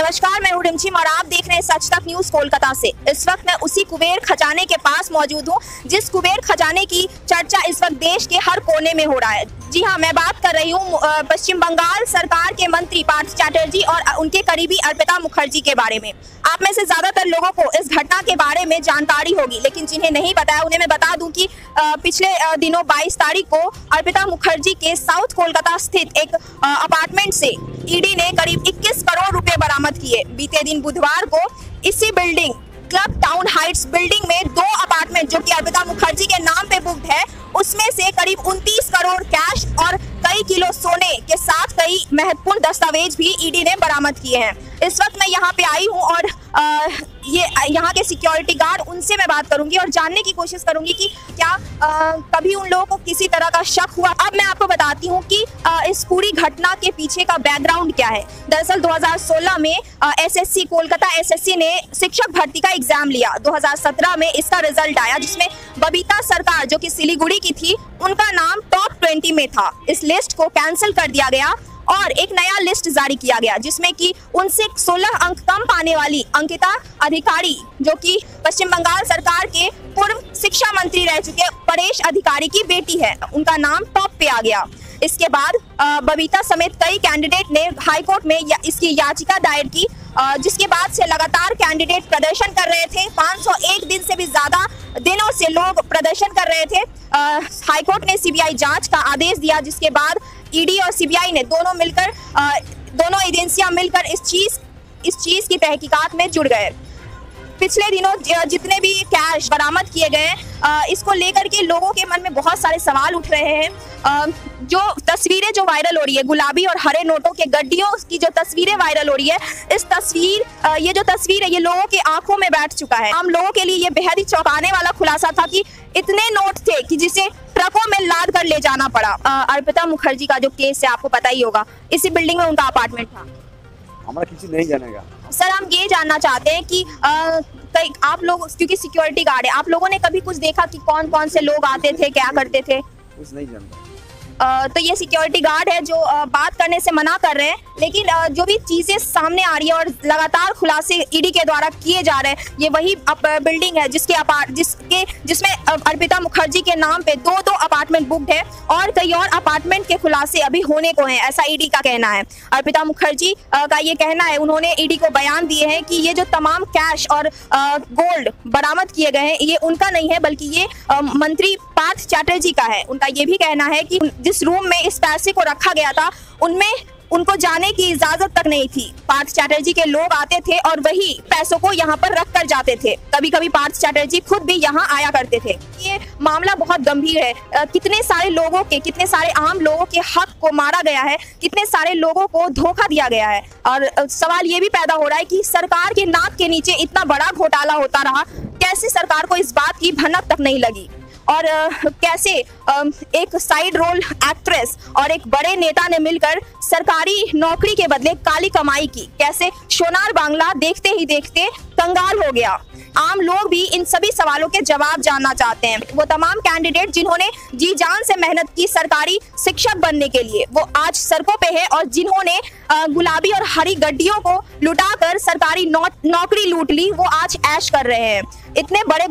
नमस्कार, मैं हूं रिमझिम और आप देख रहे हैं सच तक न्यूज कोलकाता से। इस वक्त मैं उसी कुबेर खजाने के पास मौजूद हूं जिस कुबेर खजाने की चर्चा इस वक्त देश के हर कोने में हो रहा है। जी हां, मैं बात कर रही हूं पश्चिम बंगाल सरकार के मंत्री पार्थ चैटर्जी और उनके करीबी अर्पिता मुखर्जी के बारे में। आप में से ज्यादातर लोगों को इस घटना के बारे में जानकारी होगी, लेकिन जिन्हें नहीं पता है उन्हें मैं बता दूं कि पिछले दिनों 22 तारीख को अर्पिता मुखर्जी के साउथ कोलकाता स्थित एक अपार्टमेंट से ईडी ने करीब 21 करोड़ रुपए बरामद किए। बीते दिन बुधवार को इसी building club town Heights building में 2 अपार्टमेंट जो कि अर्पिता मुखर्जी के नाम पे बुक्ड है, उसमें से करीब 29 करोड़ कैश और कई किलो सोने के साथ कई महत्वपूर्ण दस्तावेज भी ईडी ने बरामद किए हैं। इस वक्त मैं यहाँ पे आई हूँ और ये यहाँ के सिक्योरिटी गार्ड, उनसे मैं बात करूंगी और जानने की कोशिश करूंगी कि क्या कभी उन लोगों को किसी तरह का शक हुआ। अब मैं आपको बताती हूँ कि इस पूरी घटना के पीछे का बैकग्राउंड क्या है। दरअसल 2016 में एसएससी कोलकाता एसएससी ने शिक्षक भर्ती का एग्जाम लिया। 2017 में इसका रिजल्ट आया जिसमें बबीता सरकार जो कि सिलीगुड़ी की थी, उनका नाम टॉप 20 में था। इस लिस्ट को कैंसिल कर दिया गया और एक नया लिस्ट जारी किया गया जिसमें कि उनसे 16 अंक कम पाने वाली अंकिता अधिकारी जो कि पश्चिम बंगाल सरकार के पूर्व शिक्षा मंत्री रह चुके परेश अधिकारी की बेटी है, उनका नाम टॉप पे आ गया। इसके बाद बबीता समेत कई कैंडिडेट ने हाईकोर्ट में इसकी याचिका दायर की, जिसके बाद से लगातार कैंडिडेट प्रदर्शन कर रहे थे। 501 दिन से भी ज्यादा दिनों से लोग प्रदर्शन कर रहे थे। हाईकोर्ट ने सीबीआई जांच का आदेश दिया, जिसके बाद ईडी और सीबीआई ने दोनों एजेंसियां मिलकर इस चीज की तहकीकात में जुड़ गए। पिछले दिनों जितने भी कैश बरामद किए गए, इसको लेकर के लोगों के मन में बहुत सारे सवाल उठ रहे हैं। जो तस्वीरें जो वायरल हो रही है, गुलाबी और हरे नोटों के गड्डियों की जो तस्वीरें वायरल हो रही है, ये जो तस्वीर है ये लोगों के आंखों में बैठ चुका है। आम लोगों के लिए ये बेहद ही चौंकाने वाला खुलासा था कि इतने नोट थे कि जिसे ट्रकों में लाद कर ले जाना पड़ा। अर्पिता मुखर्जी का जो केस है आपको पता ही होगा, इसी बिल्डिंग में उनका अपार्टमेंट था। हमारा किसी नहीं जानेगा सर, हम ये जानना चाहते हैं कि आप लोग क्योंकि सिक्योरिटी गार्ड है, आप लोगों ने कभी कुछ देखा कि कौन कौन से लोग आते थे, क्या करते थे? कुछ नहीं जानता। तो ये सिक्योरिटी गार्ड है जो बात करने से मना कर रहे हैं, लेकिन जो भी चीजें सामने आ रही है और लगातार खुलासे ईडी के द्वारा किए जा रहे हैं, ये वही बिल्डिंग है जिसमें अर्पिता मुखर्जी के नाम पे 2 अपार्टमेंट बुक्ड है और कई और अपार्टमेंट के खुलासे अभी होने को हैं, ऐसा ईडी का कहना है। अर्पिता मुखर्जी का ये कहना है, उन्होंने ईडी को बयान दिए हैं कि ये जो तमाम कैश और गोल्ड बरामद किए गए हैं ये उनका नहीं है, बल्कि ये मंत्री पार्थ चैटर्जी का है। उनका ये भी कहना है कि जिस रूम में इस पैसे को रखा गया था उनमें उनको जाने की इजाजत तक नहीं थी। पार्थ चैटर्जी के लोग आते थे और वही पैसों को यहाँ पर रख कर जाते थे। कभी कभी पार्थ चैटर्जी खुद भी यहाँ आया करते थे। ये मामला बहुत गंभीर है। कितने सारे आम लोगों के हक को मारा गया है, कितने सारे लोगों को धोखा दिया गया है। और सवाल ये भी पैदा हो रहा है कि सरकार के नाक के नीचे इतना बड़ा घोटाला होता रहा, कैसे सरकार को इस बात की भनक तक नहीं लगी और कैसे एक साइड रोल एक्ट्रेस और एक बड़े नेता ने मिलकर सरकारी नौकरी के बदले काली कमाई की। कैसे सोनार बांग्ला देखते ही देखते कंगाल हो गया। आम लोग भी इन सभी सवालों के जवाब जानना चाहते हैं। वो तमाम कैंडिडेट जिन्होंने जी जान से मेहनत की सरकारी शिक्षक बनने के लिए, वो आज सड़कों पे है और जिन्होंने गुलाबी और हरी गड्डियों को लुटाकर सरकारी नौकरी लूट ली, वो आज ऐश कर रहे हैं। इतने बड़े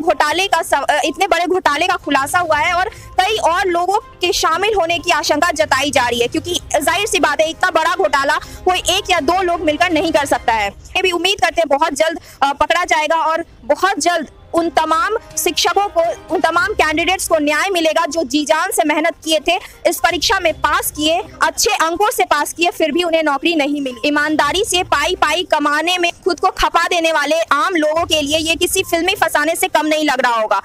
घोटाले का खुलासा हुआ है और कई और लोगों के शामिल होने की आशंका जताई जा रही है, क्योंकि जाहिर सी बात है इतना बड़ा घोटाला कोई 1 या 2 लोग मिलकर नहीं कर सकता है। ये भी उम्मीद करते हैं बहुत जल्द पकड़ा जाएगा और बहुत जल्द उन तमाम शिक्षकों को, उन तमाम कैंडिडेट्स को न्याय मिलेगा जो जी जान से मेहनत किए थे, इस परीक्षा में पास किए, अच्छे अंकों से पास किए, फिर भी उन्हें नौकरी नहीं मिली। ईमानदारी से पाई कमाने में खुद को खपा देने वाले आम लोगों के लिए ये किसी फिल्मी फसाने से कम नहीं लग रहा होगा।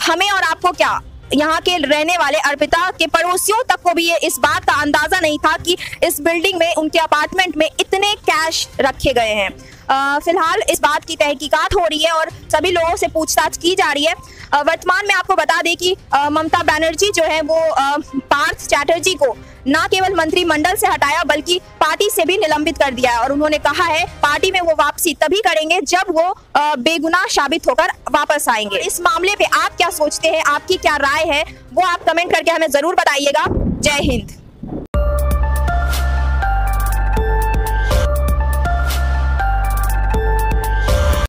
हमें और आपको क्या, यहाँ के रहने वाले अर्पिता के पड़ोसियों तक को भी ये इस बात का अंदाजा नहीं था कि इस बिल्डिंग में, उनके अपार्टमेंट में इतने कैश रखे गए हैं। फिलहाल इस बात की तहकीकात हो रही है और सभी लोगों से पूछताछ की जा रही है। वर्तमान में आपको बता दें कि ममता बनर्जी जो है वो पार्थ चैटर्जी को न केवल मंत्रिमंडल से हटाया बल्कि पार्टी से भी निलंबित कर दिया है और उन्होंने कहा है पार्टी में वो वापसी तभी करेंगे जब वो बेगुनाह साबित होकर वापस आएंगे। इस मामले पे आप क्या सोचते हैं, आपकी क्या राय है, वो आप कमेंट करके हमें जरूर बताइएगा। जय हिंद।